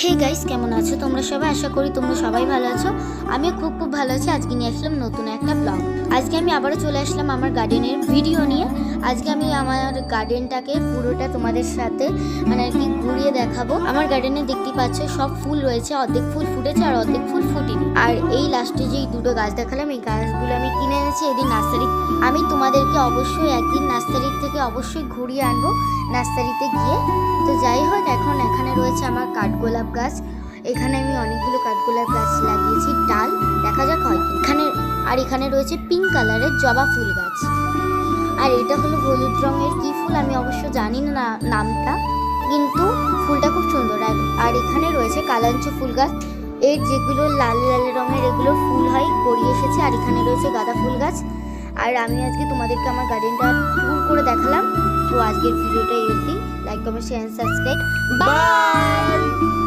Hey guys, কেমন আছো তোমরা সবাই? আশা করি তোমরা সবাই ভালো আছো। আমিও খুব ভালো আছি। আজকে নিয়ে আসলাম নতুন একটা ব্লগ। আজকে আমি আবারও চলে আসলাম আমার গার্ডেনের ভিডিও নিয়ে। আজকে আমি আমার গার্ডেনটাকে পুরোটা তোমাদের সাথে আর কি ঘুরিয়ে দেখাবো। আমার গার্ডেনে দেখতে পাচ্ছ সব ফুল রয়েছে, অর্ধেক ফুল ফুটেছে আর অর্ধেক ফুল ফুটেনি। আর এই লাস্টে যে দুটো গাছ দেখালাম, এই গাছগুলো আমি কিনে এনেছি এদিন নার্সারি। আমি তোমাদেরকে অবশ্যই একদিন নার্সারির থেকে অবশ্যই ঘুরিয়ে আনবো নার্সারিতে গিয়ে। তো যাই হোক, এখন এখানে রয়েছে আমার কাঠগোলাপ গাছ। এখানে আমি অনেকগুলো কাঠগোলাপ গাছ লাগিয়েছি, ডাল দেখা যাক হয় এখানে রয়েছে পিঙ্ক কালারের জবা ফুল গাছ। আর এটা হলো হলুদ রঙের কি ফুল আমি অবশ্য জানি না নামটা, কিন্তু ফুলটা খুব সুন্দর। আর এখানে রয়েছে কালাঞ্চু ফুল গাছ। এর যেগুলো লাল লাল রঙের এগুলো ফুল হয় গড়িয়ে এসেছে। আর এখানে রয়েছে গাঁদা ফুল গাছ। আর আমি আজকে তোমাদেরকে আমার গার্ডেনটা ট্যুর করে দেখালাম। তো আজকের ভিডিওটা এই অবধি। Like, comment, share, subscribe. By.